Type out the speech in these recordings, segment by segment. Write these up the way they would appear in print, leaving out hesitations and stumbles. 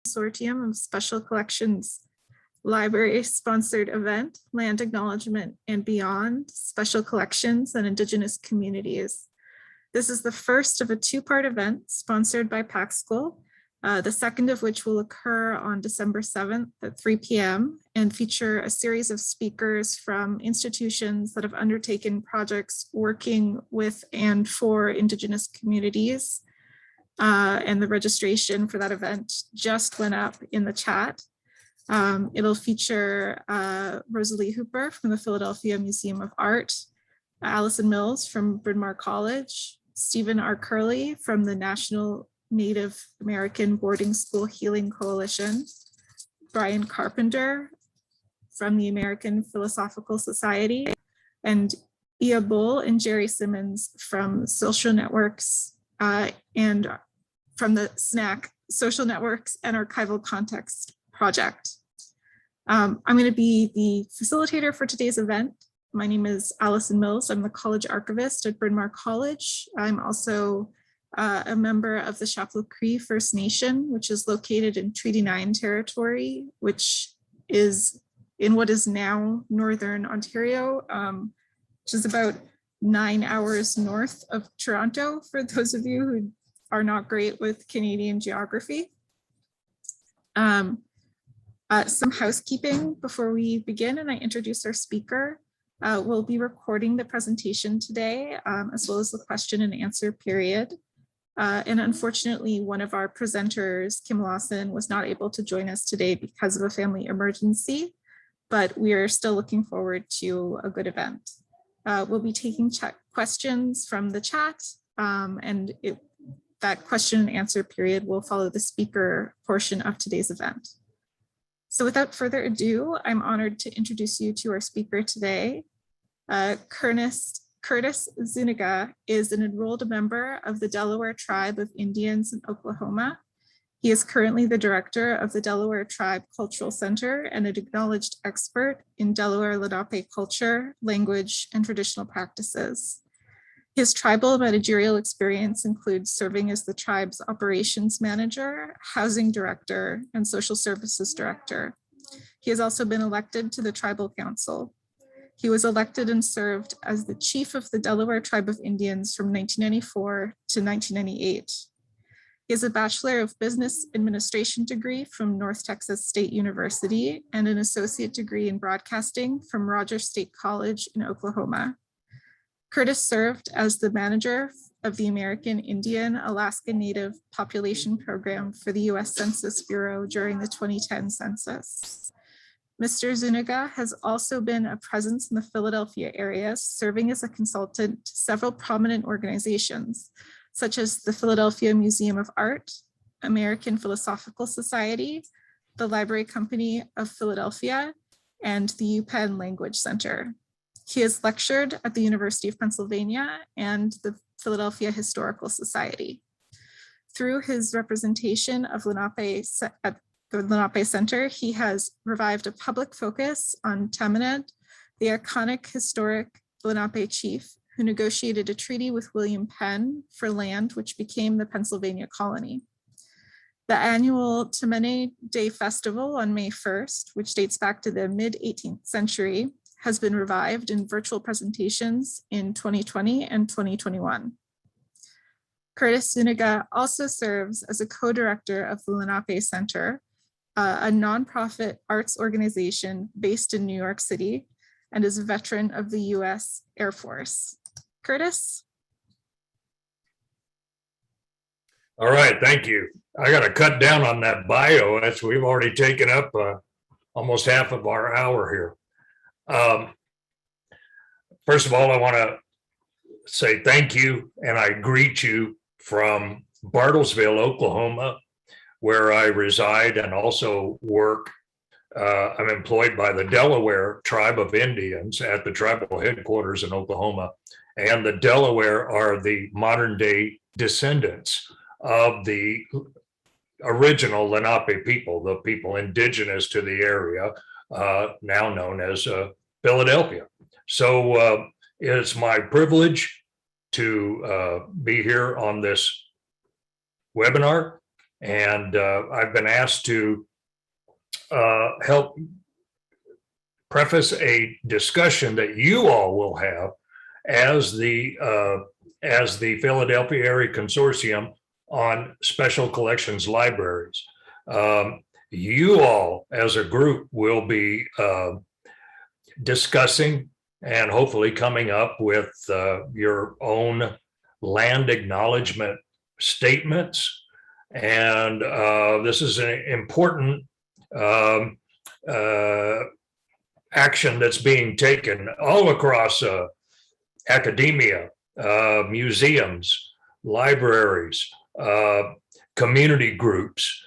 Consortium of Special Collections Library-sponsored event, Land Acknowledgement and Beyond, Special Collections and Indigenous Communities. This is the first of a two-part event sponsored by PACSCL, the second of which will occur on December 7th at 3 p.m. and feature a series of speakers from institutions that have undertaken projects working with and for Indigenous communities. And the registration for that event just went up in the chat. It'll feature Rosalie Hooper from the Philadelphia Museum of Art, Allison Mills from Bryn Mawr College, Stephen R. Curley from the National Native American Boarding School Healing Coalition, Brian Carpenter from the American Philosophical Society, and Ia Bull and Jerry Simmons from Social Networks and from the SNAC Social Networks and Archival Context Project. I'm going to be the facilitator for today's event. My name is Allison Mills. I'm the college archivist at Bryn Mawr College. I'm also a member of the Chapleau Cree First Nation, which is located in Treaty 9 territory, which is in what is now Northern Ontario, which is about 9 hours north of Toronto, for those of you who are not great with Canadian geography. Some housekeeping before we begin and I introduce our speaker. We'll be recording the presentation today, as well as the question and answer period. And unfortunately, one of our presenters, Kim Lawson, was not able to join us today because of a family emergency, but we are still looking forward to a good event. We'll be taking questions from the chat, and that question and answer period will follow the speaker portion of today's event. So without further ado, I'm honored to introduce you to our speaker today. Curtis Zunigha is an enrolled member of the Delaware Tribe of Indians in Oklahoma. He is currently the director of the Delaware Tribe Cultural Center and an acknowledged expert in Delaware Lenape culture, language, and traditional practices. His tribal managerial experience includes serving as the tribe's operations manager, housing director, and social services director. He has also been elected to the tribal council. He was elected and served as the chief of the Delaware Tribe of Indians from 1994 to 1998. He has a Bachelor of Business Administration degree from North Texas State University and an associate degree in broadcasting from Rogers State College in Oklahoma. Curtis served as the manager of the American Indian Alaska Native Population Program for the U.S. Census Bureau during the 2010 census. Mr. Zunigha has also been a presence in the Philadelphia area, serving as a consultant to several prominent organizations, such as the Philadelphia Museum of Art, American Philosophical Society, the Library Company of Philadelphia, and the UPenn Language Center. He has lectured at the University of Pennsylvania and the Philadelphia Historical Society. Through his representation of Lenape at the Lenape Center, he has revived a public focus on Tamaned, the iconic historic Lenape chief who negotiated a treaty with William Penn for land which became the Pennsylvania colony. The annual Tamaned Day Festival on May 1st, which dates back to the mid-18th century, has been revived in virtual presentations in 2020 and 2021. Curtis Zunigha also serves as a co-director of the Lenape Center, a nonprofit arts organization based in New York City, and is a veteran of the US Air Force. Curtis? All right, thank you. I got to cut down on that bio, as we've already taken up almost half of our hour here. First of all, I want to say thank you, and I greet you from Bartlesville, Oklahoma, where I reside and also work. I'm employed by the Delaware Tribe of Indians at the tribal headquarters in Oklahoma, and the Delaware are the modern day descendants of the original Lenape people, the people indigenous to the area, now known as Philadelphia. So it's my privilege to be here on this webinar And I've been asked to help preface a discussion that you all will have as the Philadelphia Area Consortium on Special Collections Libraries. You all, as a group, will be discussing and hopefully coming up with your own land acknowledgement statements. And this is an important action that's being taken all across academia, museums, libraries, community groups.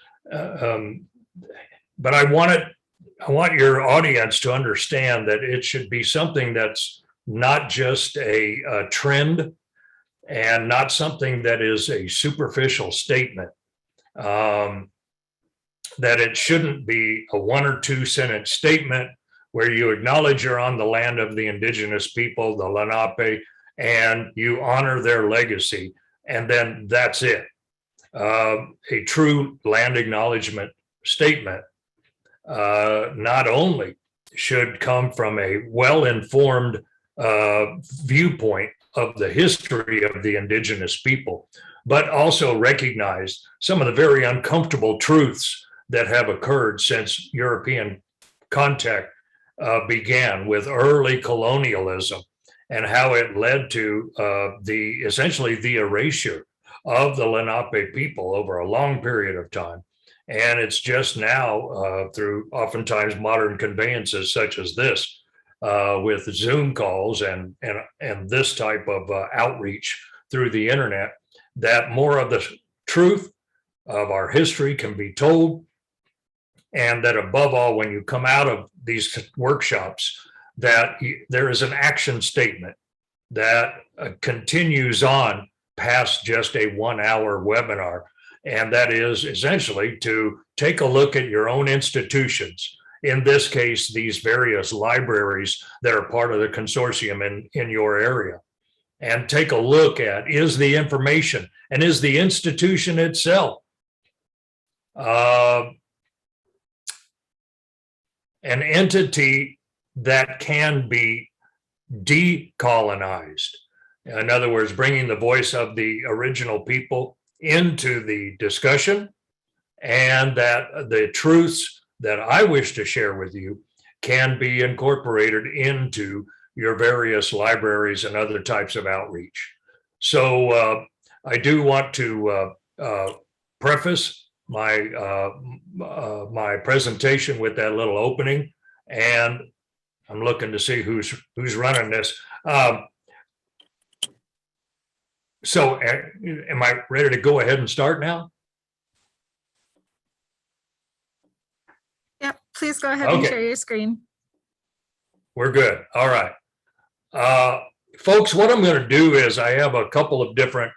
But I want your audience to understand that it should be something that's not just a trend and not something that is a superficial statement. That it shouldn't be a 1 or 2 sentence statement where you acknowledge you're on the land of the indigenous people, the Lenape, and you honor their legacy, and then that's it. A true land acknowledgement statement not only should come from a well-informed viewpoint of the history of the indigenous people, but also recognize some of the very uncomfortable truths that have occurred since European contact began with early colonialism and how it led to essentially the erasure of the Lenape people over a long period of time. And it's just now through oftentimes modern conveyances such as this, with Zoom calls and this type of outreach through the internet, that more of the truth of our history can be told. And that above all, when you come out of these workshops, that there is an action statement that continues on past just a 1-hour webinar. And that is essentially to take a look at your own institutions. In this case, these various libraries that are part of the consortium in your area. And take a look at, is the information and is the institution itself an entity that can be decolonized. In other words, bringing the voice of the original people into the discussion, and that the truths that I wish to share with you can be incorporated into your various libraries and other types of outreach. So I do want to preface my presentation with that little opening, and I'm looking to see who's running this. So am I ready to go ahead and start now? Yep, please go ahead and share your screen. We're good. All right. Folks, what I'm going to do is I have a couple of different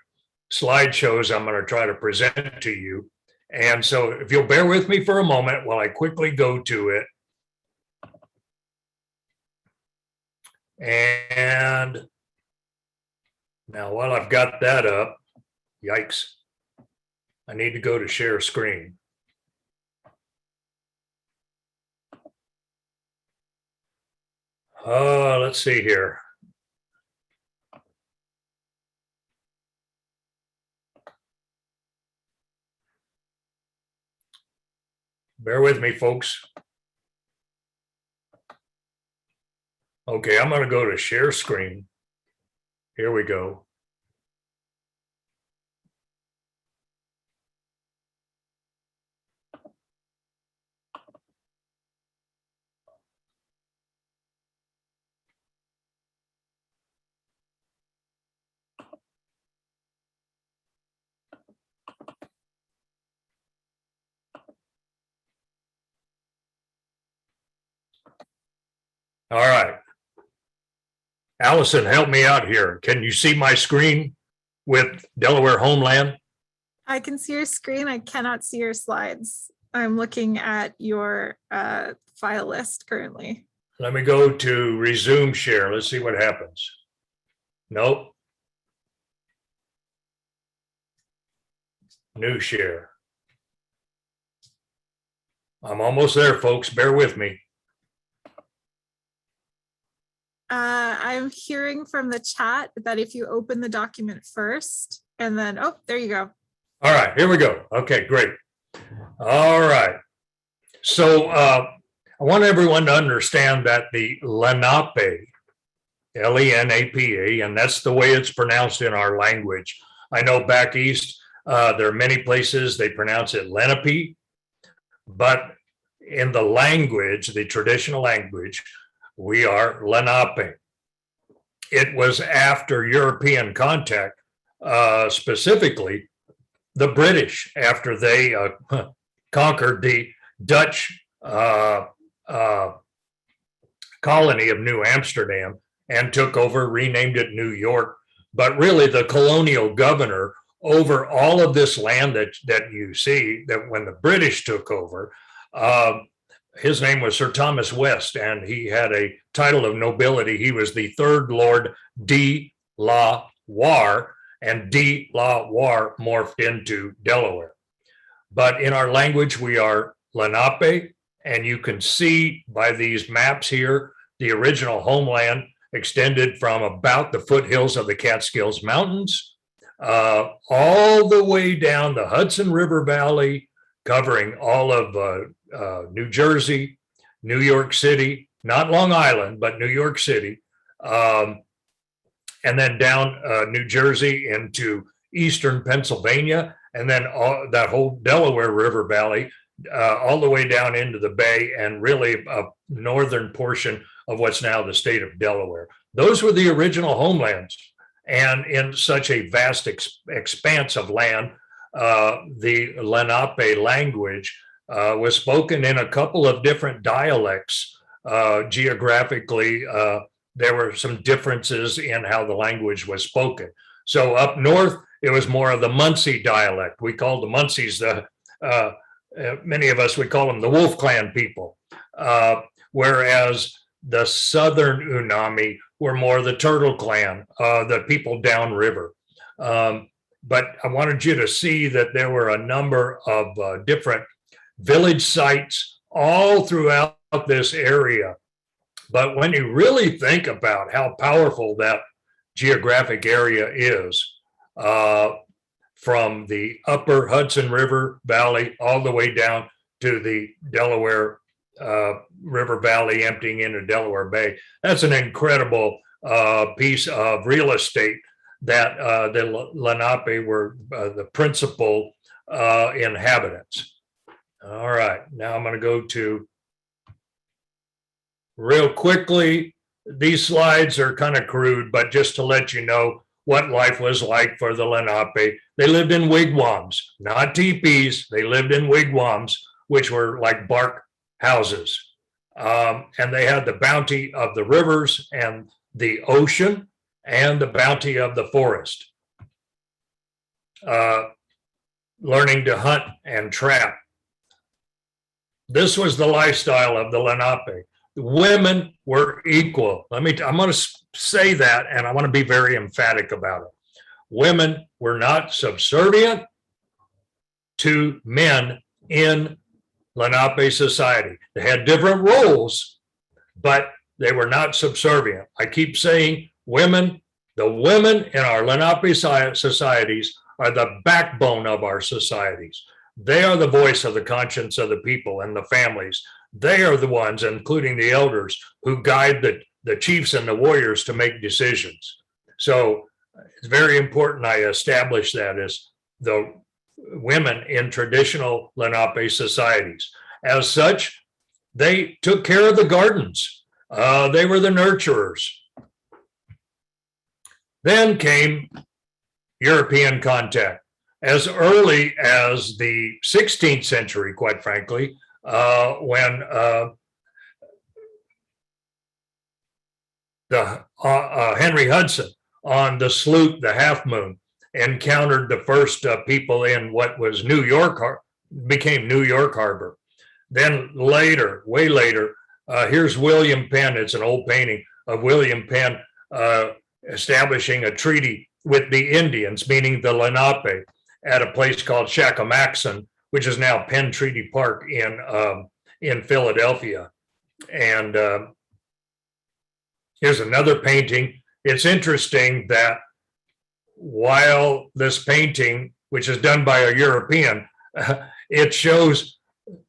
slideshows I'm going to try to present to you. And so if you'll bear with me for a moment while I quickly go to it. And now while I've got that up, yikes, I need to go to share screen. Let's see here. Bear with me, folks. Okay, I'm going to go to share screen. Here we go. All right. Allison, help me out here. Can you see my screen with Delaware Homeland? I can see your screen. I cannot see your slides. I'm looking at your file list currently. Let me go to resume share. Let's see what happens. Nope. New share. I'm almost there, folks. Bear with me. I'm hearing from the chat that if you open the document first and then, oh, there you go. All right, here we go. Okay, great. All right. So I want everyone to understand that the Lenape, Lenape, and that's the way it's pronounced in our language. I know back east, there are many places they pronounce it Lenape, but in the language, the traditional language, we are Lenape. It was after European contact, specifically the British, after they conquered the Dutch colony of New Amsterdam and took over, renamed it New York. But really, the colonial governor over all of this land that you see, that when the British took over, his name was Sir Thomas West, and he had a title of nobility. He was the third Lord de la Warr, and de la Warr morphed into Delaware. But in our language, we are Lenape, and you can see by these maps here, the original homeland extended from about the foothills of the Catskills Mountains, all the way down the Hudson River Valley, covering all of New Jersey, New York City, not Long Island, but New York City, and then down New Jersey into eastern Pennsylvania, and then that whole Delaware River Valley, all the way down into the Bay, and really a northern portion of what's now the state of Delaware. Those were the original homelands. And in such a vast expanse of land, the Lenape language was spoken in a couple of different dialects. Geographically, there were some differences in how the language was spoken. So up north, it was more of the Muncie dialect. We called the Muncies, many of us would call them the Wolf Clan people, whereas the southern Unami were more the Turtle Clan, the people downriver. But I wanted you to see that there were a number of different village sites all throughout this area. But when you really think about how powerful that geographic area is, from the upper Hudson River Valley all the way down to the Delaware River Valley emptying into Delaware Bay, that's an incredible piece of real estate that the Lenape were the principal inhabitants. All right, now I'm going to go to real quickly. These slides are kind of crude, but just to let you know what life was like for the Lenape. They lived in wigwams, not teepees. They lived in wigwams, which were like bark houses. And they had the bounty of the rivers and the ocean and the bounty of the forest. Learning to hunt and trap. This was the lifestyle of the Lenape. Women were equal. I'm going to say that, and I want to be very emphatic about it. Women were not subservient to men in Lenape society. They had different roles, but they were not subservient. I keep saying women, the women in our Lenape societies are the backbone of our societies. They are the voice of the conscience of the people and the families. They are the ones, including the elders, who guide the chiefs and the warriors to make decisions. So it's very important I establish that as the women in traditional Lenape societies. As such, they took care of the gardens. They were the nurturers. Then came European contact. As early as the 16th century, quite frankly, when Henry Hudson on the sloop, the Half Moon, encountered the first people in what was New York, became New York Harbor. Then later, way later, here's William Penn. It's an old painting of William Penn establishing a treaty with the Indians, meaning the Lenape, at a place called Shakamaxon, which is now Penn Treaty Park in in Philadelphia. And here's another painting. It's interesting that while this painting, which is done by a European, it shows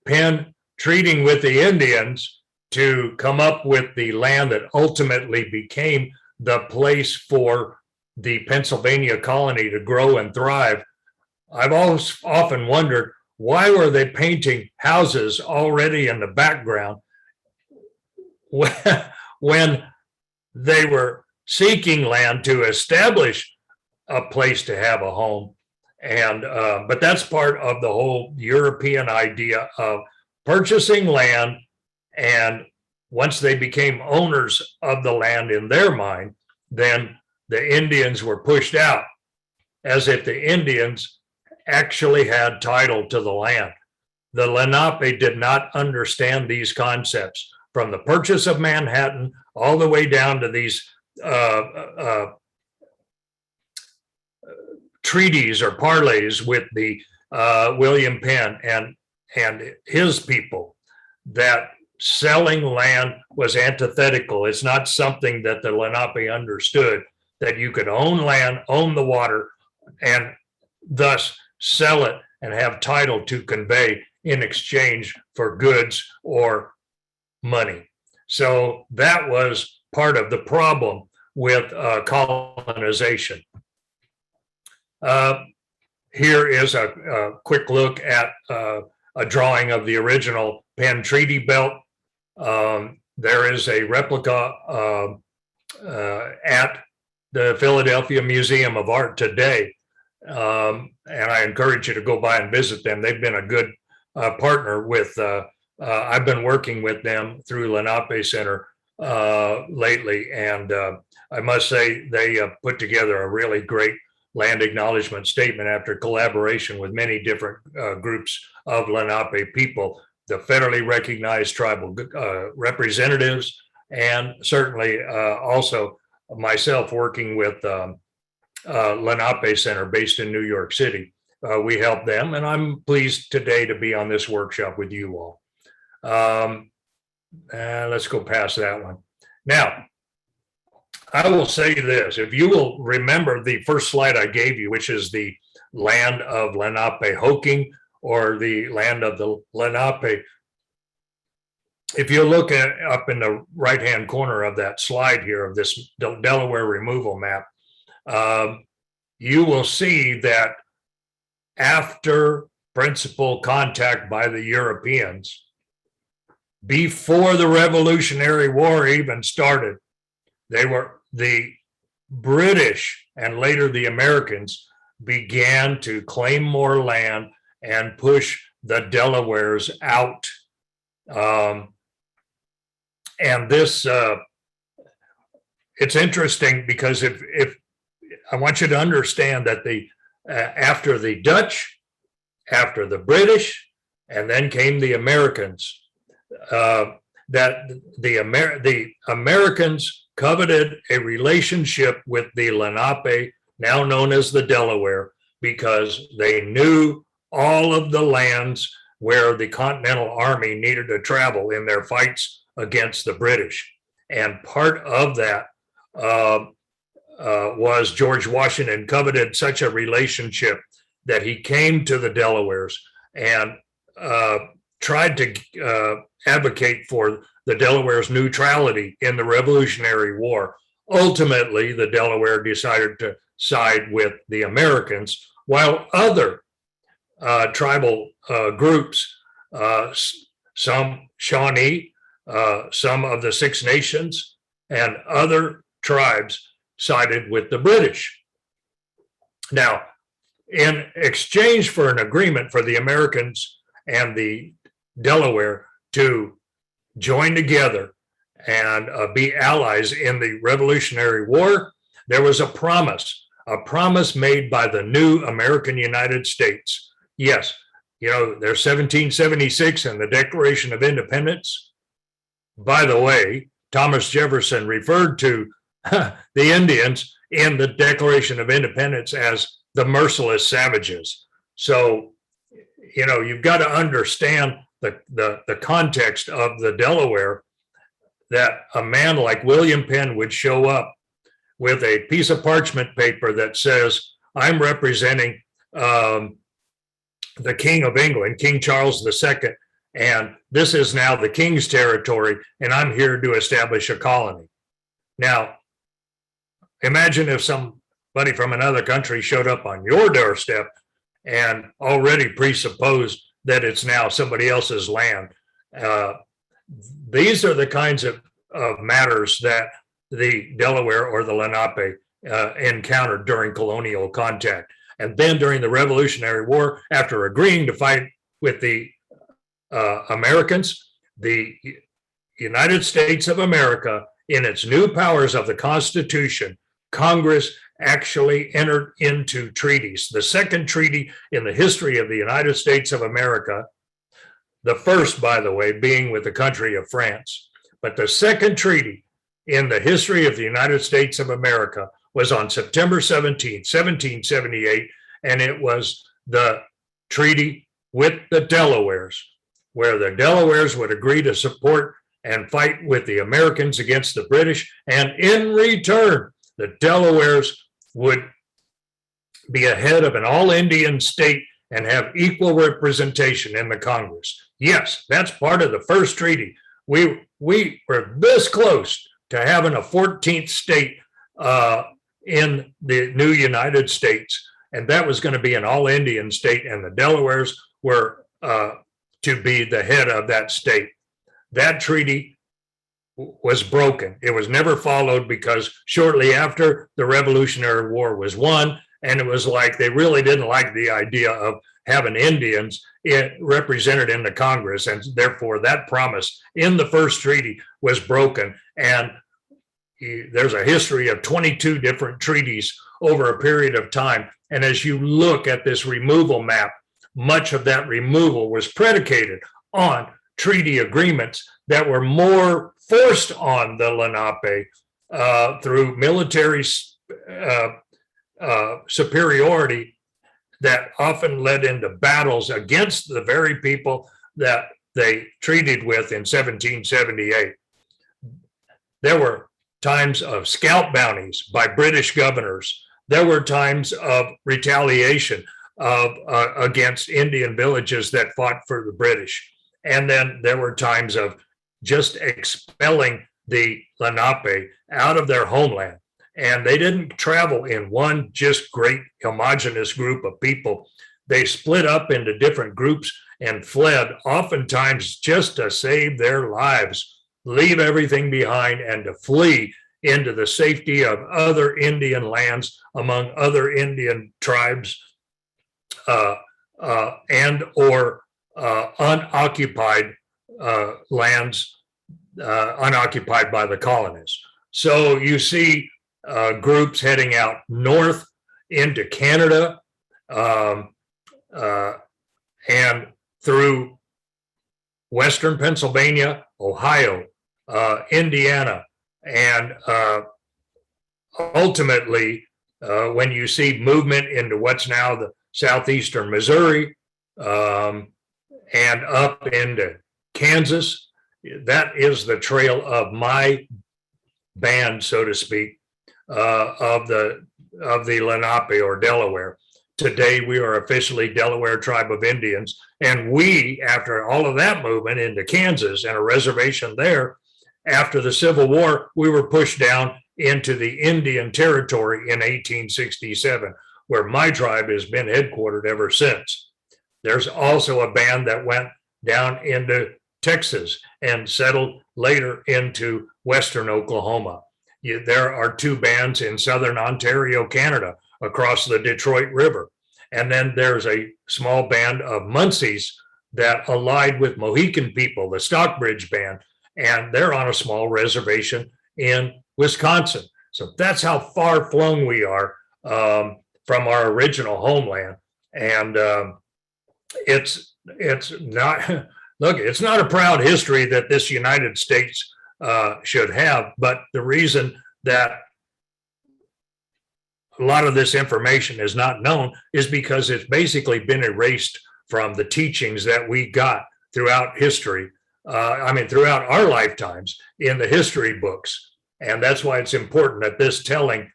Penn treating with the Indians to come up with the land that ultimately became the place for the Pennsylvania colony to grow and thrive. I've always often wondered, why were they painting houses already in the background when they were seeking land to establish a place to have a home? And but that's part of the whole European idea of purchasing land, and once they became owners of the land in their mind, then the Indians were pushed out, as if the Indians actually had title to the land. The Lenape did not understand these concepts, from the purchase of Manhattan all the way down to these treaties or parleys with the William Penn and his people, that selling land was antithetical. It's not something that the Lenape understood, that you could own land, own the water, and thus sell it and have title to convey in exchange for goods or money. So that was part of the problem with colonization. Here is a quick look at a drawing of the original Penn Treaty Belt. There is a replica at the Philadelphia Museum of Art today. And I encourage you to go by and visit them. They've been a good partner with, I've been working with them through Lenape Center lately. And I must say they put together a really great land acknowledgement statement after collaboration with many different groups of Lenape people, the federally recognized tribal representatives, and certainly also myself working with Lenape Center based in New York City. We help them, and I'm pleased today to be on this workshop with you all. Let's go past that one. Now, I will say this, if you will remember the first slide I gave you, which is the land of Lenape-Hoking, or the land of the Lenape. If you look at up in the right-hand corner of that slide here of this Delaware removal map, you will see that after principal contact by the Europeans, before the Revolutionary War even started, the British and later the Americans began to claim more land and push the Delawares out. And this, it's interesting because if I want you to understand that after the Dutch, after the British, and then came the Americans, that the Americans coveted a relationship with the Lenape, now known as the Delaware, because they knew all of the lands where the Continental Army needed to travel in their fights against the British. And part of that was George Washington coveted such a relationship that he came to the Delawares and tried to advocate for the Delaware's neutrality in the Revolutionary War. Ultimately, the Delaware decided to side with the Americans, while other tribal groups, some Shawnee, some of the Six Nations, and other tribes sided with the British. Now, in exchange for an agreement for the Americans and the Delaware to join together and be allies in the Revolutionary War, there was a promise made by the new American United States. Yes, you know, there's 1776 and the Declaration of Independence. By the way, Thomas Jefferson referred to the Indians in the Declaration of Independence as the merciless savages. So, you know, you've got to understand the context of the Delaware, that a man like William Penn would show up with a piece of parchment paper that says, I'm representing the King of England, King Charles II, and this is now the King's territory, and I'm here to establish a colony. Now, imagine if somebody from another country showed up on your doorstep and already presupposed that it's now somebody else's land. These are the kinds of matters that the Delaware or the Lenape encountered during colonial contact. And then during the Revolutionary War, after agreeing to fight with the Americans, the United States of America, in its new powers of the Constitution, Congress actually entered into treaties. The second treaty in the history of the United States of America, the first, by the way, being with the country of France, but the second treaty in the history of the United States of America was on September 17, 1778, and it was the treaty with the Delawares, where the Delawares would agree to support and fight with the Americans against the British, and in return, the Delawares would be a head of an all-Indian state and have equal representation in the Congress. Yes, that's part of the first treaty. We were this close to having a 14th state in the new United States, and that was going to be an all-Indian state, and the Delawares were to be the head of that state. That treaty was broken. It was never followed because shortly after the Revolutionary War was won, and it was like they really didn't like the idea of having Indians represented in the Congress, and therefore that promise in the first treaty was broken. And there's a history of 22 different treaties over a period of time. And as you look at this removal map, much of that removal was predicated on treaty agreements that were more forced on the Lenape through military superiority that often led into battles against the very people that they treated with in 1778. There were times of scalp bounties by British governors. There were times of retaliation against Indian villages that fought for the British. And then there were times of just expelling the Lenape out of their homeland. And they didn't travel in one just great homogenous group of people. They split up into different groups and fled, oftentimes just to save their lives, leave everything behind, and to flee into the safety of other Indian lands among other Indian tribes and or unoccupied lands unoccupied by the colonists. So you see groups heading out north into Canada and through Western Pennsylvania, Ohio, Indiana, and ultimately when you see movement into what's now the southeastern Missouri and up into Kansas, that is the trail of my band, so to speak, of the Lenape or Delaware. Today, we are officially Delaware Tribe of Indians. And we, after all of that movement into Kansas and a reservation there, after the Civil War, we were pushed down into the Indian Territory in 1867, where my tribe has been headquartered ever since. There's also a band that went down into Texas and settled later into Western Oklahoma. There are two bands in Southern Ontario, Canada, across the Detroit River. And then there's a small band of Muncies that allied with Mohican people, the Stockbridge Band, and they're on a small reservation in Wisconsin. So that's how far flung we are from our original homeland. And it's not, look, it's not a proud history that this United States should have, but the reason that a lot of this information is not known is because it's basically been erased from the teachings that we got throughout history. Throughout our lifetimes in the history books. And that's why it's important that this telling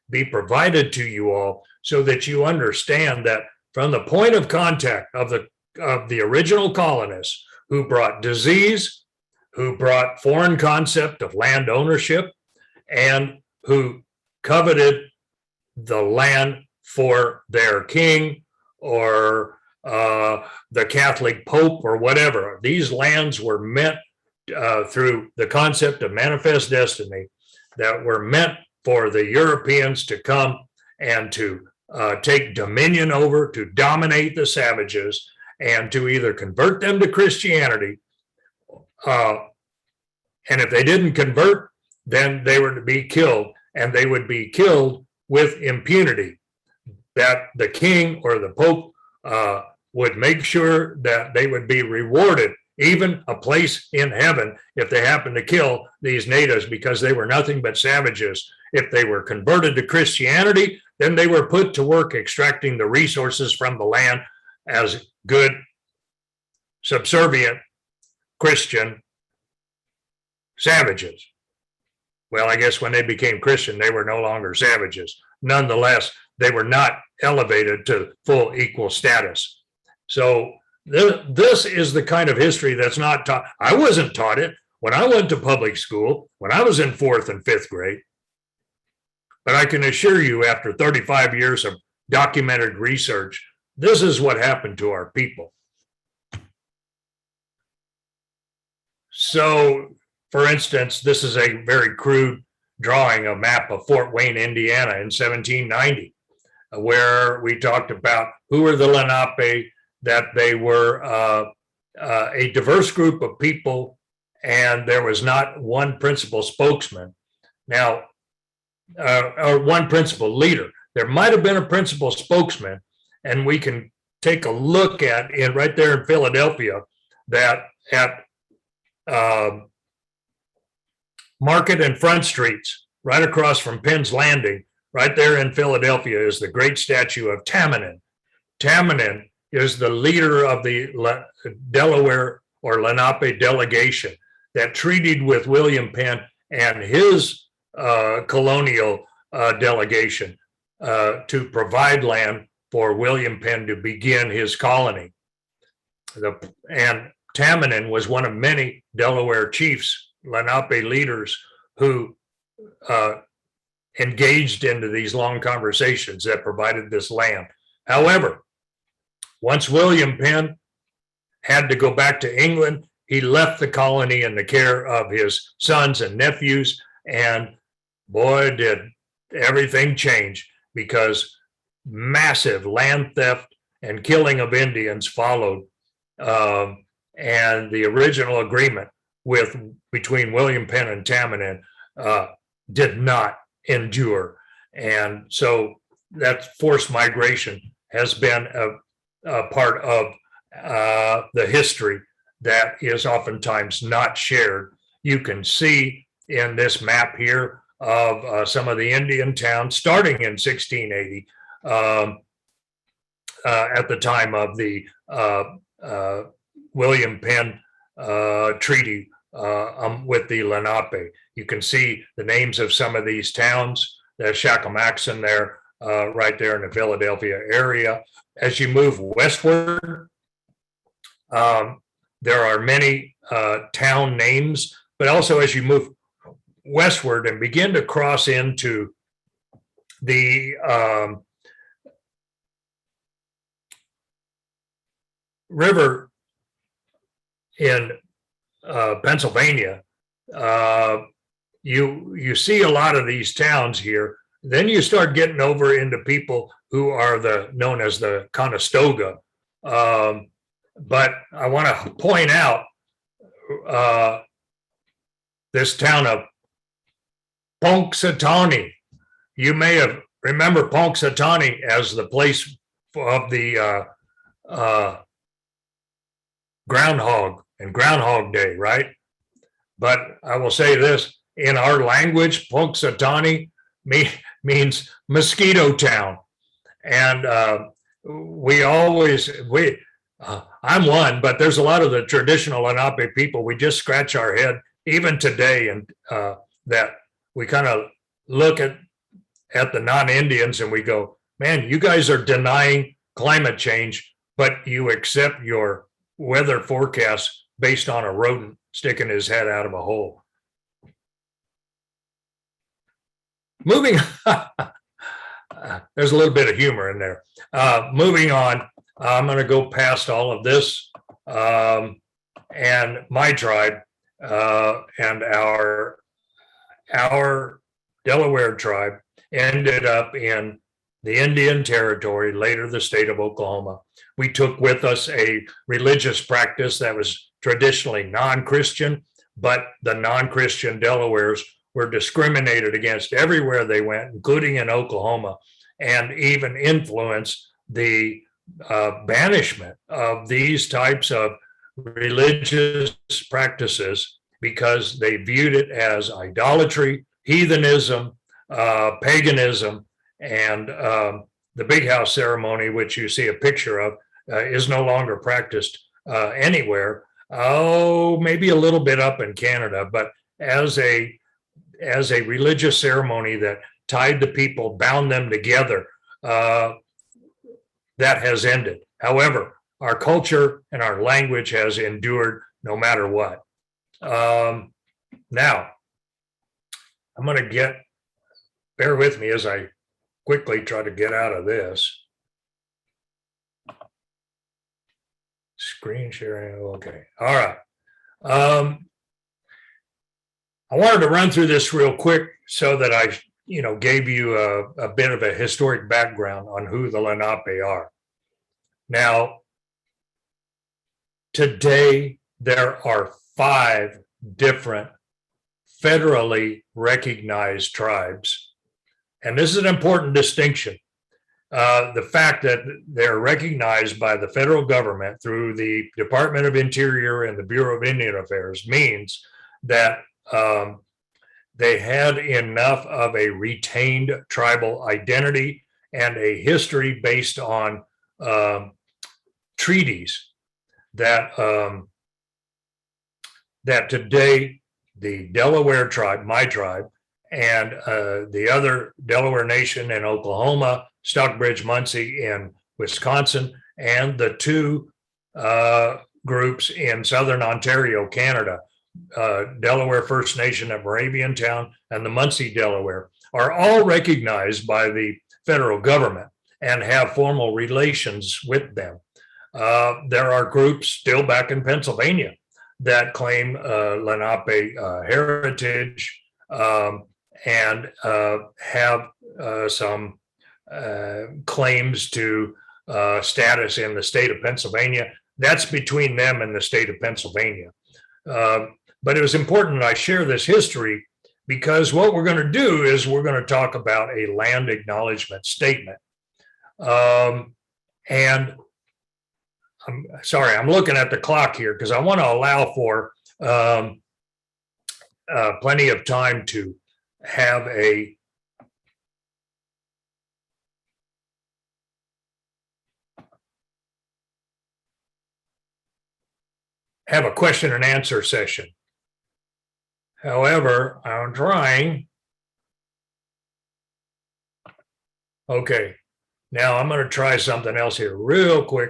be provided to you all so that you understand that from the point of contact of the original colonists who brought disease, who brought foreign concept of land ownership, and who coveted the land for their king or the Catholic Pope or whatever. These lands were meant through the concept of manifest destiny that were meant for the Europeans to come and to take dominion over, to dominate the savages, and to either convert them to Christianity. And if they didn't convert, then they were to be killed, and they would be killed with impunity, that the king or the Pope would make sure that they would be rewarded, even a place in heaven, if they happened to kill these natives because they were nothing but savages. If they were converted to Christianity, then they were put to work extracting the resources from the land as good, subservient Christian savages. Well, I guess when they became Christian, they were no longer savages. Nonetheless, they were not elevated to full equal status. So this is the kind of history that's not taught. I wasn't taught it when I went to public school, when I was in 4th and 5th grade. But I can assure you, after 35 years of documented research, this is what happened to our people. So, for instance, this is a very crude drawing, a map of Fort Wayne, Indiana in 1790, where we talked about who were the Lenape, that they were a diverse group of people, and there was not one principal spokesman. Now, or one principal leader. There might have been a principal spokesman, and we can take a look at it right there in Philadelphia, that at Market and Front Streets, right across from Penn's Landing, right there in Philadelphia, is the great statue of Tamanin. Tamanin is the leader of the Delaware or Lenape delegation that treated with William Penn and his colonial delegation to provide land for William Penn to begin his colony. And Tamanin was one of many Delaware chiefs, Lenape leaders, who engaged into these long conversations that provided this land. However, once William Penn had to go back to England, he left the colony in the care of his sons and nephews, and boy, did everything change, because massive land theft and killing of Indians followed. And the original agreement between William Penn and Tamanin did not endure. And so that forced migration has been a part of the history that is oftentimes not shared. You can see in this map here of some of the Indian towns starting in 1680 at the time of the William Penn treaty with the Lenape. You can see the names of some of these towns. There's Shakamaxon there, right there in the Philadelphia area. As you move westward, there are many town names, but also as you move westward and begin to cross into the river in Pennsylvania, you see a lot of these towns here. Then you start getting over into people who are known as the Conestoga. But I want to point out this town of Punxsutawney. You may have remember Punxsutawney as the place of the groundhog and Groundhog Day, right? But I will say this, in our language, Punxsutawney means mosquito town. And I'm one, but there's a lot of the traditional Lenape people. We just scratch our head even today, and that we kind of look at the non-Indians and we go, man, you guys are denying climate change, but you accept your weather forecast based on a rodent sticking his head out of a hole. Moving, there's a little bit of humor in there. Moving on, I'm going to go past all of this. And my tribe and our Delaware tribe ended up in the Indian Territory, later the state of Oklahoma. We took with us a religious practice that was traditionally non-Christian, but the non-Christian Delawares were discriminated against everywhere they went, including in Oklahoma, and even influenced the banishment of these types of religious practices because they viewed it as idolatry, heathenism, paganism, and the big house ceremony, which you see a picture of, is no longer practiced anywhere. Oh, maybe a little bit up in Canada, but as a religious ceremony that tied the people, bound them together, that has ended. However, our culture and our language has endured no matter what. Now, I'm going to bear with me as I quickly try to get out of this. Screen sharing, okay. All right. I wanted to run through this real quick so that I, gave you a bit of a historic background on who the Lenape are. Now, today there are 5 different federally recognized tribes. And this is an important distinction. The fact that they're recognized by the federal government through the Department of Interior and the Bureau of Indian Affairs means that they had enough of a retained tribal identity and a history based on treaties that today the Delaware tribe, my tribe, and the other Delaware Nation in Oklahoma, Stockbridge, Muncie in Wisconsin, and the 2 groups in Southern Ontario, Canada, Delaware First Nation of Moraviantown and the Muncie Delaware, are all recognized by the federal government and have formal relations with them. There are groups still back in Pennsylvania that claim Lenape heritage and have some claims to status in the state of Pennsylvania. That's between them and the state of Pennsylvania. But it was important that I share this history because what we're going to do is we're going to talk about a land acknowledgement statement. And I'm sorry, I'm looking at the clock here because I want to allow for plenty of time to have a question and answer session. However, I'm trying. Okay, now I'm going to try something else here real quick.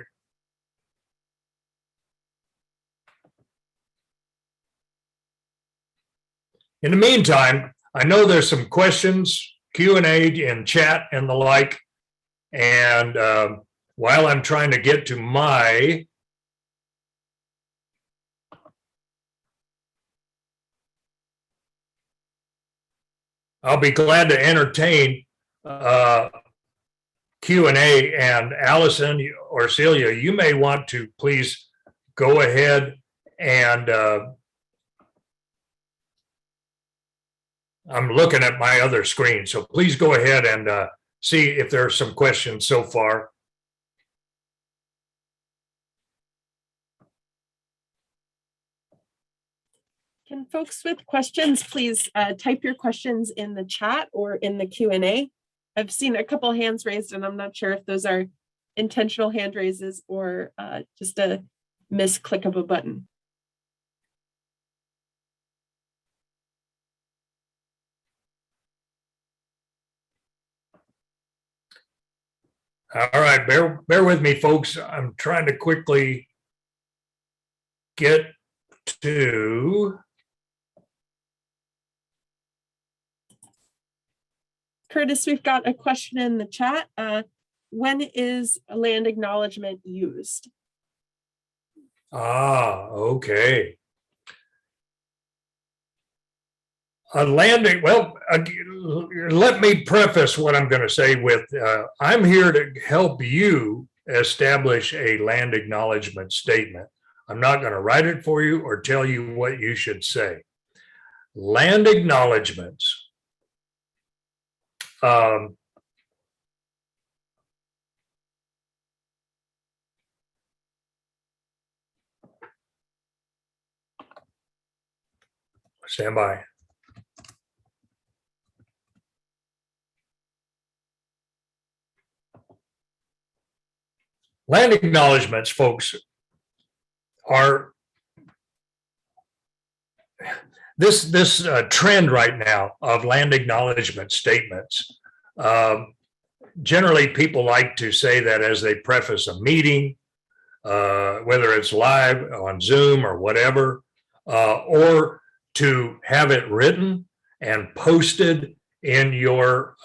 In the meantime, I know there's some questions, Q&A in chat and the like. And while I'm trying to get to my I'll be glad to entertain Q&A, and Allison or Celia, you may want to please go ahead and I'm looking at my other screen, so please go ahead and see if there are some questions so far. Can folks with questions please type your questions in the chat or in the Q&A? I've seen a couple hands raised and I'm not sure if those are intentional hand raises or just a misclick of a button. All right, bear with me, folks. I'm trying to quickly get to. Curtis, we've got a question in the chat. When is a land acknowledgement used? Okay. Let me preface what I'm going to say with, I'm here to help you establish a land acknowledgement statement. I'm not going to write it for you or tell you what you should say. Land acknowledgements stand by. Land acknowledgements, folks, are this trend right now of land acknowledgement statements. Generally, people like to say that as they preface a meeting, whether it's live on Zoom or whatever, or to have it written and posted in your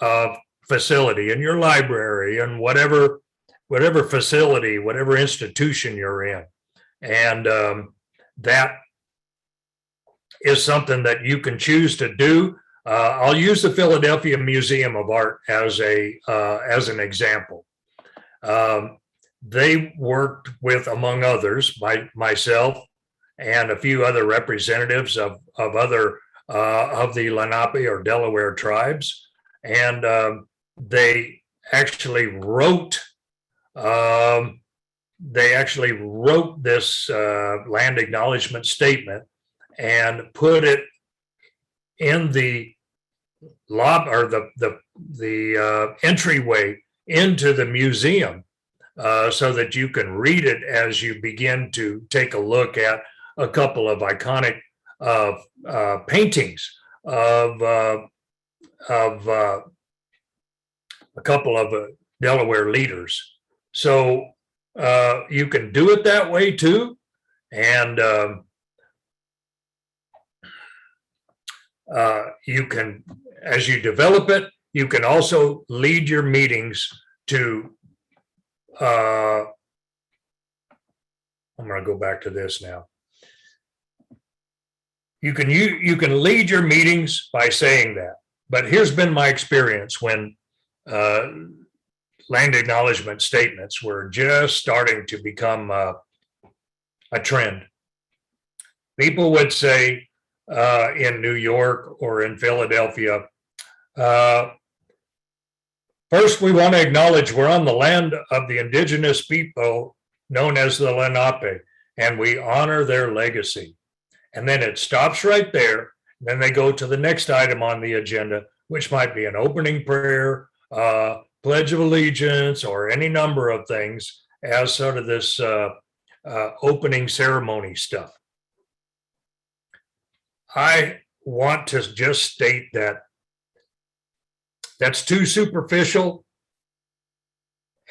facility, in your library, and whatever facility, whatever institution you're in. And that is something that you can choose to do. I'll use the Philadelphia Museum of Art as an example. They worked with, among others, myself and a few other representatives of other of the Lenape or Delaware tribes, and they actually wrote this land acknowledgement statement and put it in the lobby or the entryway into the museum, so that you can read it as you begin to take a look at a couple of iconic paintings of a couple of Delaware leaders. So you can do it that way too, and you can, as you develop it, you can also lead your meetings to. I'm going to go back to this now. You can lead your meetings by saying that. But here's been my experience when land acknowledgement statements were just starting to become a trend. People would say in New York or in Philadelphia, first, we want to acknowledge we're on the land of the indigenous people known as the Lenape, and we honor their legacy. And then it stops right there. Then they go to the next item on the agenda, which might be an opening prayer, Pledge of Allegiance, or any number of things as sort of this opening ceremony stuff. I want to just state that that's too superficial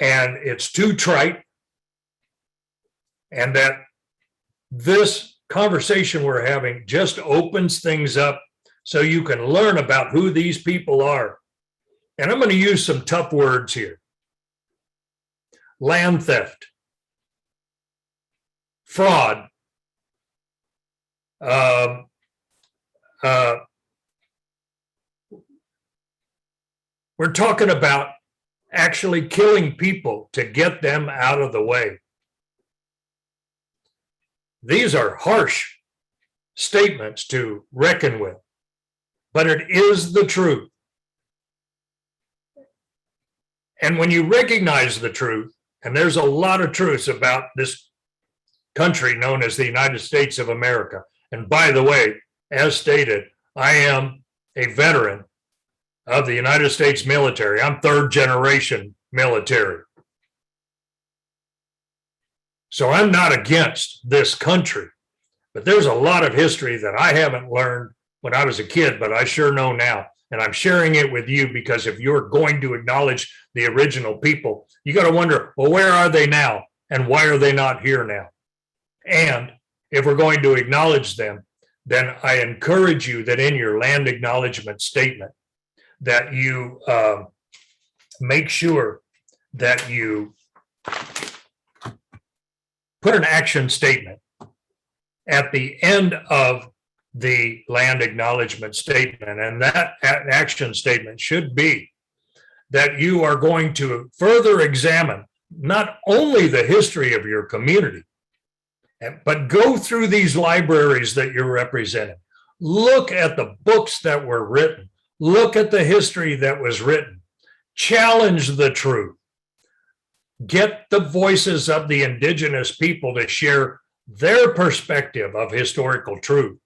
and it's too trite, and that this conversation we're having just opens things up so you can learn about who these people are. And I'm going to use some tough words here. Land theft, fraud, we're talking about actually killing people to get them out of the way. These are harsh statements to reckon with, but it is the truth. And when you recognize the truth, and there's a lot of truths about this country known as the United States of America. And by the way, as stated, I am a veteran of the United States military. I'm third generation military. So I'm not against this country, but there's a lot of history that I haven't learned when I was a kid, but I sure know now. And I'm sharing it with you because if you're going to acknowledge the original people, you got to wonder, well, where are they now? And why are they not here now? And if we're going to acknowledge them, then I encourage you that in your land acknowledgement statement, that you make sure that you put an action statement at the end of the land acknowledgement statement. And that action statement should be that you are going to further examine not only the history of your community, but go through these libraries that you're representing. Look at the books that were written. Look at the history that was written. Challenge the truth. Get the voices of the indigenous people to share their perspective of historical truth.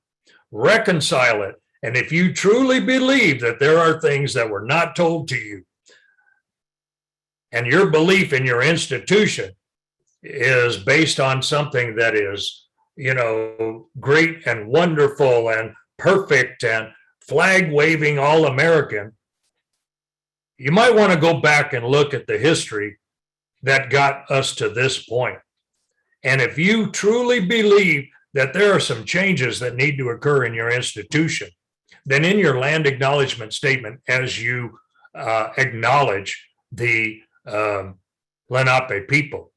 Reconcile it. And if you truly believe that there are things that were not told to you, and your belief in your institution is based on something that is, great and wonderful and perfect and flag waving all American, you might want to go back and look at the history that got us to this point. And if you truly believe that there are some changes that need to occur in your institution, then in your land acknowledgement statement, as you acknowledge the Lenape people,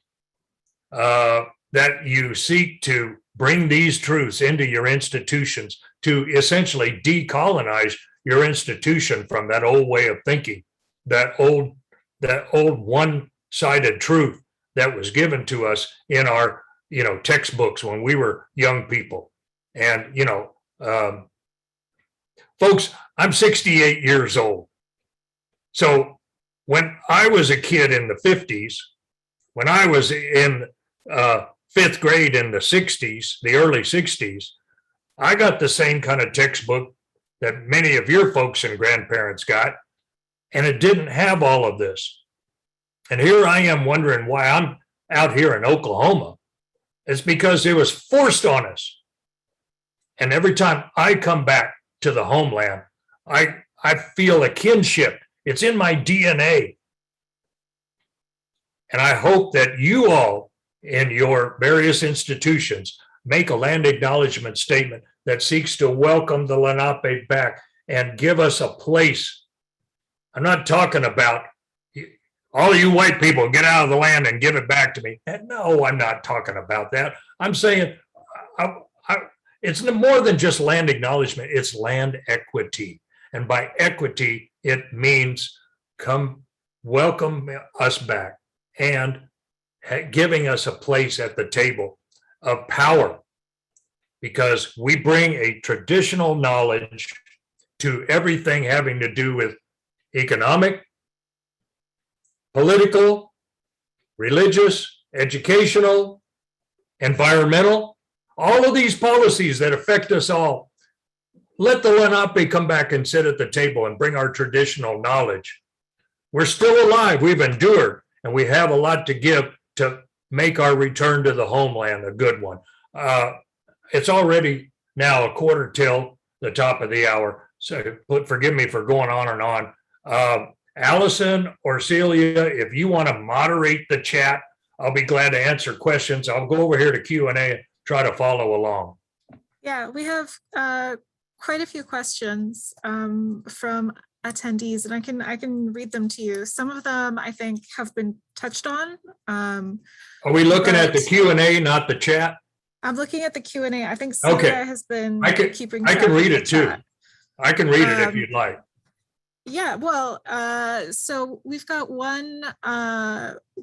that you seek to bring these truths into your institutions to essentially decolonize your institution from that old way of thinking, that old one-sided truth that was given to us in our textbooks when we were young people. And folks, I'm 68 years old. So when I was a kid in the 50s, when I was in fifth grade in the 60s, the early 60s, I got the same kind of textbook that many of your folks and grandparents got, and it didn't have all of this. And here I am wondering why I'm out here in Oklahoma. It's because it was forced on us. And every time I come back to the homeland, I feel a kinship. It's in my DNA. And I hope that you all in your various institutions make a land acknowledgement statement that seeks to welcome the Lenape back and give us a place. I'm not talking about all you white people get out of the land and give it back to me. No, I'm not talking about that. I'm saying it's more than just land acknowledgement, it's land equity. And by equity, it means come welcome us back and giving us a place at the table of power, because we bring a traditional knowledge to everything having to do with economic, political, religious, educational, environmental, all of these policies that affect us all. Let the Lenape come back and sit at the table and bring our traditional knowledge. We're still alive, we've endured, and we have a lot to give to make our return to the homeland a good one. It's already now a quarter till the top of the hour, so forgive me for going on and on. Allison or Celia, if you want to moderate the chat, I'll be glad to answer questions. I'll go over here to Q&A and try to follow along. Yeah, we have quite a few questions from attendees, and I can read them to you. Some of them I think have been touched on. Are we looking at the Q&A, not the chat? I'm looking at the Q&A. I think Celia has been keeping track. I can read it too. I can read it if you'd like. Yeah, well, so we've got one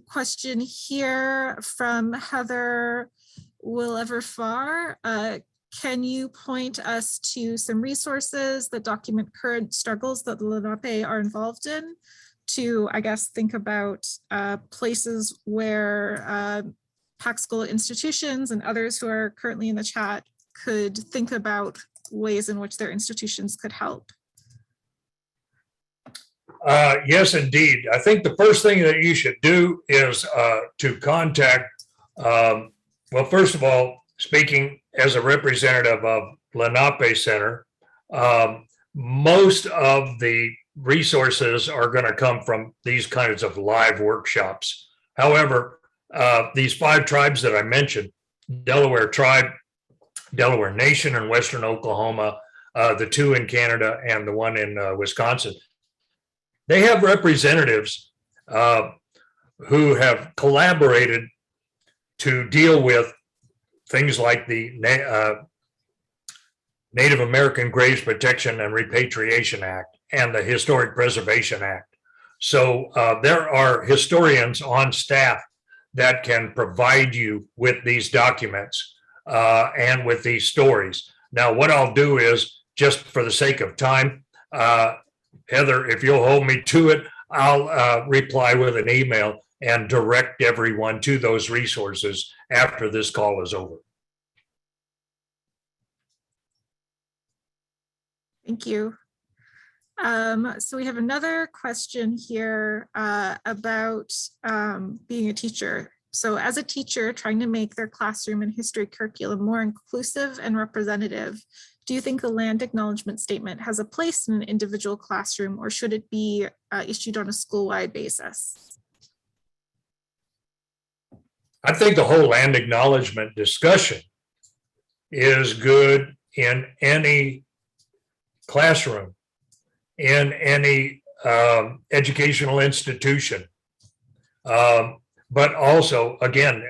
question here from Heather Will-Ever-Far. Can you point us to some resources that document current struggles that the Lenape are involved in to, I guess, think about places where PACSCL institutions and others who are currently in the chat could think about ways in which their institutions could help? Yes, indeed. I think the first thing that you should do is to contact Well, first of all, speaking as a representative of Lenape Center, most of the resources are going to come from these kinds of live workshops. However, these 5 tribes that I mentioned, Delaware Tribe, Delaware Nation in Western Oklahoma, the 2 in Canada, and the 1 in Wisconsin, they have representatives who have collaborated to deal with things like the Native American Graves Protection and Repatriation Act and the Historic Preservation Act. So there are historians on staff that can provide you with these documents and with these stories. Now, what I'll do is, just for the sake of time, Heather, if you'll hold me to it, I'll reply with an email and direct everyone to those resources after this call is over. Thank you. So we have another question here about being a teacher. So as a teacher trying to make their classroom and history curriculum more inclusive and representative, do you think the land acknowledgement statement has a place in an individual classroom, or should it be issued on a school-wide basis? I think the whole land acknowledgement discussion is good in any classroom, in any educational institution, but also, again,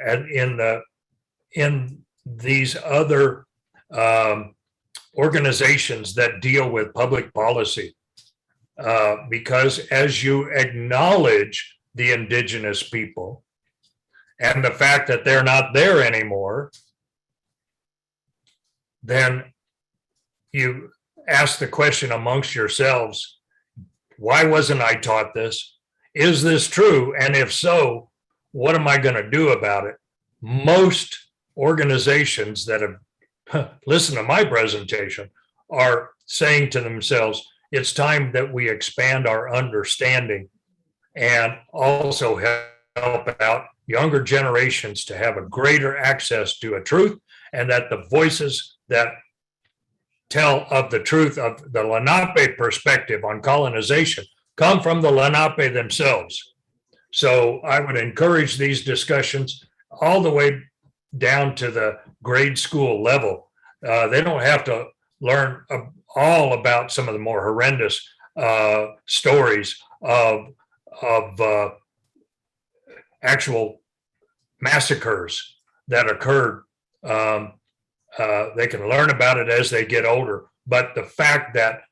in these other organizations that deal with public policy, because as you acknowledge the indigenous people and the fact that they're not there anymore, then you ask the question amongst yourselves, why wasn't I taught this? Is this true? And if so, what am I going to do about it? Most organizations that have listened to my presentation are saying to themselves, it's time that we expand our understanding and also help out younger generations to have a greater access to a truth, and that the voices that tell of the truth of the Lenape perspective on colonization come from the Lenape themselves. So I would encourage these discussions all the way down to the grade school level. They don't have to learn all about some of the more horrendous stories of actual massacres that occurred. They can learn about it as they get older, but the fact that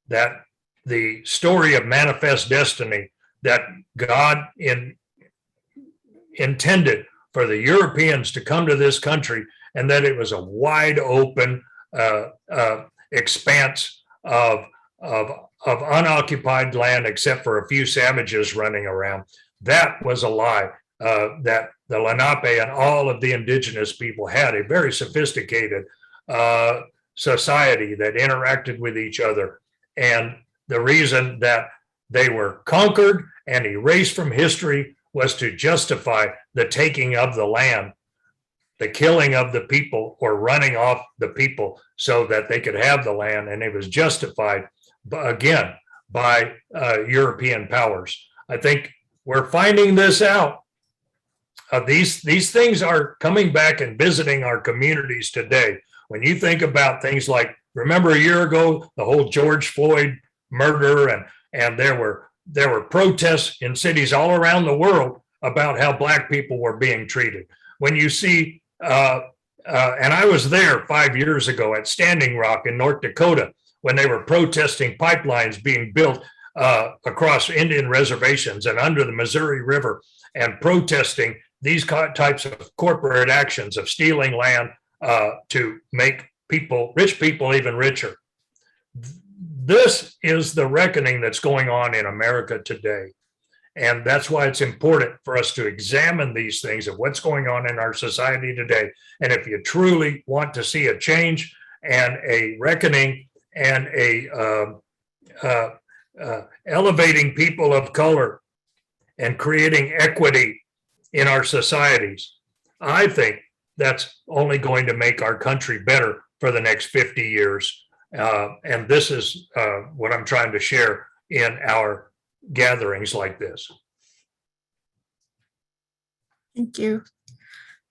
that the story of manifest destiny that God intended for the Europeans to come to this country, and that it was a wide open expanse of unoccupied land except for a few savages running around, that was a lie. That the Lenape and all of the indigenous people had a very sophisticated society that interacted with each other. And the reason that they were conquered and erased from history was to justify the taking of the land, the killing of the people, or running off the people so that they could have the land. And it was justified, again, by European powers. I think we're finding this out. These things are coming back and visiting our communities today. When you think about things like, remember a year ago, the whole George Floyd murder, and there were protests in cities all around the world about how Black people were being treated. When you see, and I was there 5 years ago at Standing Rock in North Dakota, when they were protesting pipelines being built across Indian reservations and under the Missouri River, and protesting these types of corporate actions of stealing land to make rich people even richer. This is the reckoning that's going on in America today. And that's why it's important for us to examine these things of what's going on in our society today. And if you truly want to see a change and a reckoning and elevating people of color and creating equity in our societies, I think that's only going to make our country better for the next 50 years. And this is what I'm trying to share in our gatherings like this. Thank you.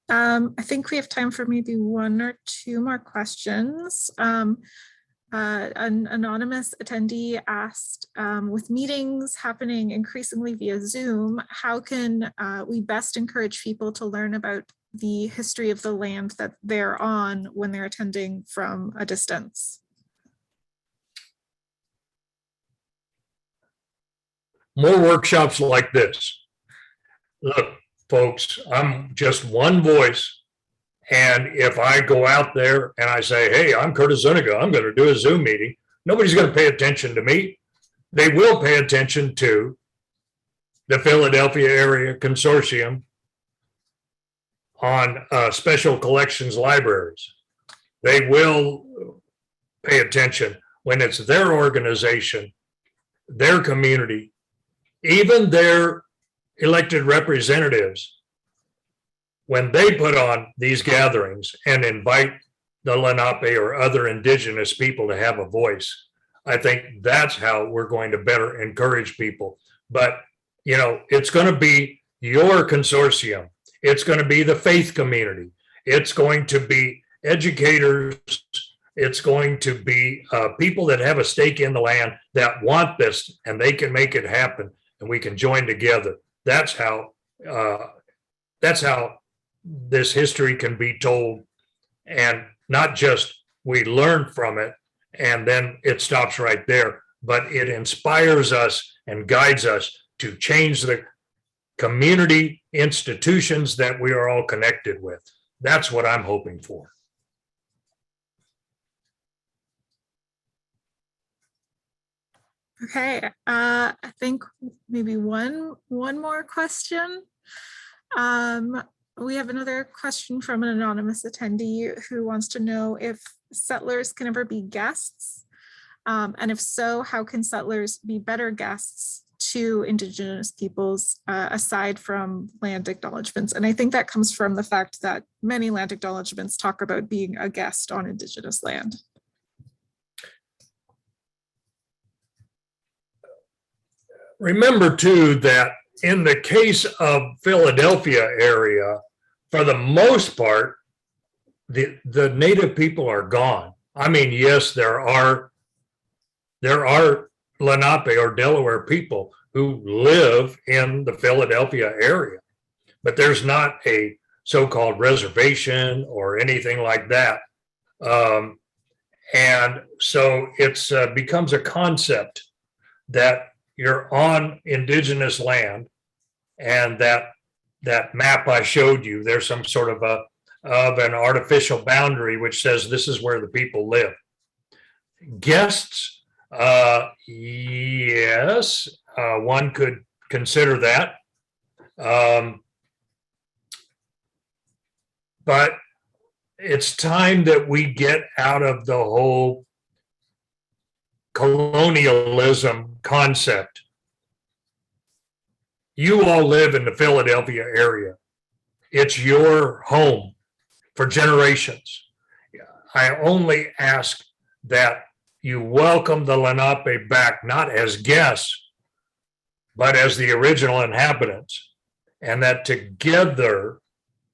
I think we have time for maybe one or two more questions. An anonymous attendee asked, with meetings happening increasingly via Zoom, how can we best encourage people to learn about the history of the land that they're on when they're attending from a distance? More workshops like this. Look, folks, I'm just one voice. And if I go out there and I say, hey, I'm Curtis Zunigha, I'm going to do a Zoom meeting, nobody's going to pay attention to me. They will pay attention to the Philadelphia Area Consortium on special collections libraries. They will pay attention when it's their organization, their community, even their elected representatives. When they put on these gatherings and invite the Lenape or other indigenous people to have a voice, I think that's how we're going to better encourage people. But, you know, it's going to be your consortium. It's going to be the faith community. It's going to be educators. It's going to be people that have a stake in the land that want this, and they can make it happen, and we can join together. That's how this history can be told, and not just we learn from it and then it stops right there, but it inspires us and guides us to change the community institutions that we are all connected with. That's what I'm hoping for. Okay, I think maybe one more question. We have another question from an anonymous attendee who wants to know if settlers can ever be guests, and if so, how can settlers be better guests to Indigenous peoples aside from land acknowledgements? And I think that comes from the fact that many land acknowledgements talk about being a guest on Indigenous land. Remember too that in the case of Philadelphia area, for the most part, the native people are gone. I mean, yes, there are Lenape or Delaware people who live in the Philadelphia area, but there's not a so-called reservation or anything like that. And so it's becomes a concept that you're on Indigenous land, and that map I showed you, there's some sort of an artificial boundary which says this is where the people live. Guests, yes, one could consider that. But it's time that we get out of the whole colonialism concept. You all live in the Philadelphia area. It's your home for generations. I only ask that you welcome the Lenape back, not as guests, but as the original inhabitants. And that together,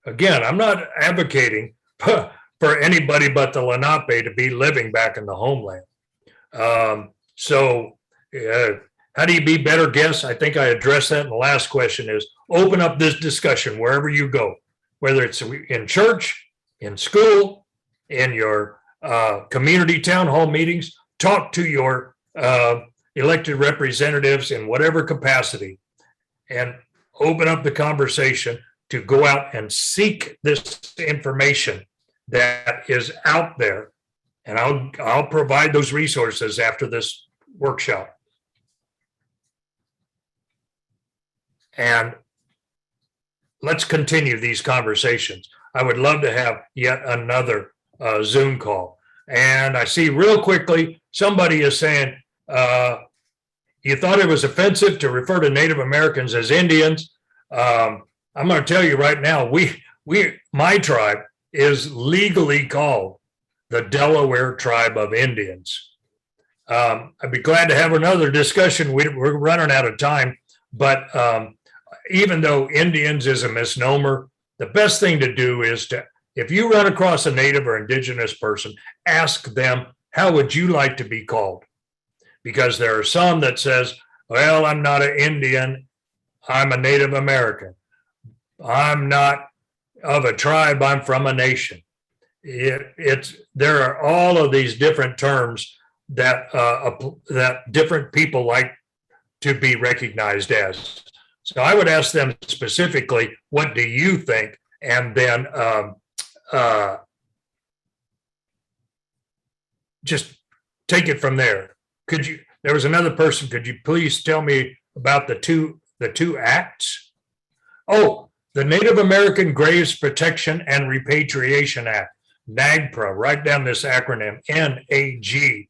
again, I'm not advocating for anybody but the Lenape to be living back in the homeland. How do you be better guests? I think I addressed that in the last question, is open up this discussion wherever you go, whether it's in church, in school, in your community town hall meetings. Talk to your elected representatives in whatever capacity, and open up the conversation to go out and seek this information that is out there. And I'll provide those resources after this workshop. And let's continue these conversations. I would love to have yet another Zoom call. And I see real quickly, somebody is saying, you thought it was offensive to refer to Native Americans as Indians. I'm going to tell you right now, my tribe, is legally called the Delaware Tribe of Indians. I'd be glad to have another discussion. We're running out of time, but even though Indians is a misnomer, the best thing to do is to, if you run across a Native or Indigenous person, ask them, how would you like to be called? Because there are some that says, well, I'm not an Indian, I'm a Native American. I'm not of a tribe, I'm from a nation. There are all of these different terms that that different people like to be recognized as. So I would ask them specifically, what do you think? And then just take it from there. Could you, there was another person, could you please tell me about the two acts? Oh, the Native American Graves Protection and Repatriation Act, NAGPRA, write down this acronym, NAGPRA,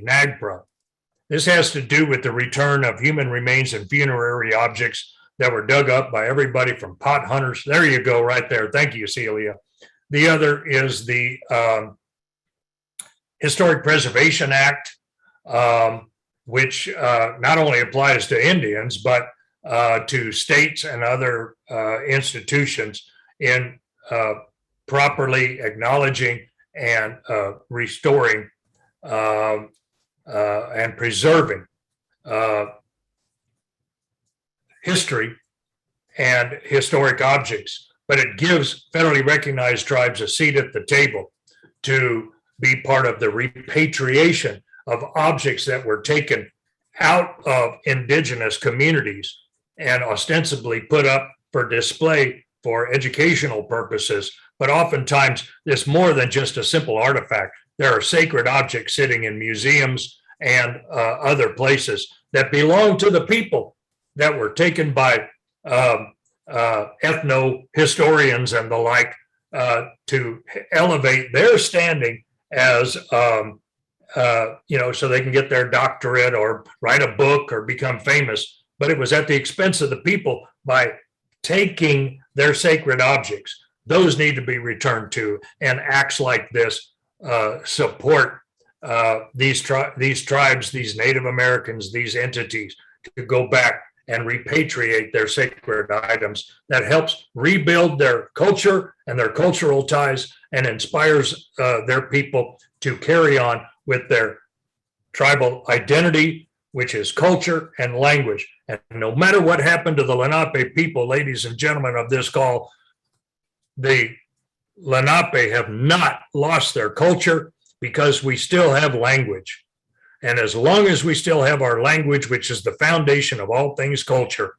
NAGPRA. This has to do with the return of human remains and funerary objects that were dug up by everybody from pot hunters. There you go, right there. Thank you, Celia. The other is the Historic Preservation Act, which not only applies to Indians, but to states and other institutions in properly acknowledging and restoring and preserving history and historic objects. But it gives federally recognized tribes a seat at the table to be part of the repatriation of objects that were taken out of indigenous communities and ostensibly put up for display for educational purposes. But oftentimes, it's more than just a simple artifact. There are sacred objects sitting in museums and other places that belong to the people that were taken by ethno-historians and the like to elevate their standing as, so they can get their doctorate or write a book or become famous. But it was at the expense of the people by taking their sacred objects. Those need to be returned to, and acts like this support these tribes, these Native Americans, these entities to go back and repatriate their sacred items. That helps rebuild their culture and their cultural ties and inspires their people to carry on with their tribal identity, which is culture and language. And no matter what happened to the Lenape people, ladies and gentlemen of this call, the Lenape have not lost their culture because we still have language. And as long as we still have our language, which is the foundation of all things culture,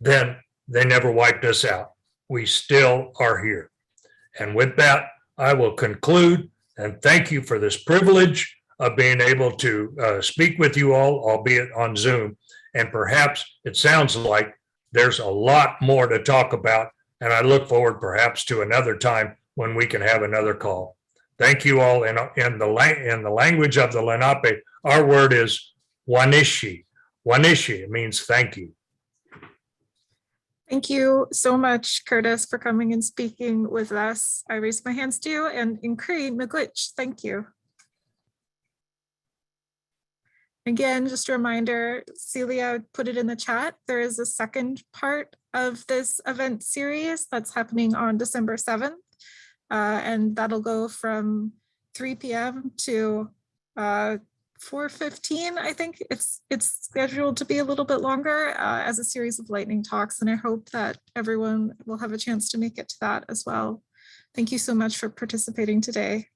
then they never wiped us out. We still are here. And with that, I will conclude and thank you for this privilege of being able to speak with you all, albeit on Zoom. And perhaps it sounds like there's a lot more to talk about. And I look forward perhaps to another time when we can have another call. Thank you all. In the language of the Lenape, our word is wanishi. Wanishi, it means thank you. Thank you so much, Curtis, for coming and speaking with us. I raise my hands to you, and Incree Miigwech, thank you. Again, just a reminder, Celia put it in the chat. There is a second part of this event series that's happening on December 7th. And that'll go from 3 p.m. to 4:15. I think it's scheduled to be a little bit longer as a series of lightning talks. And I hope that everyone will have a chance to make it to that as well. Thank you so much for participating today.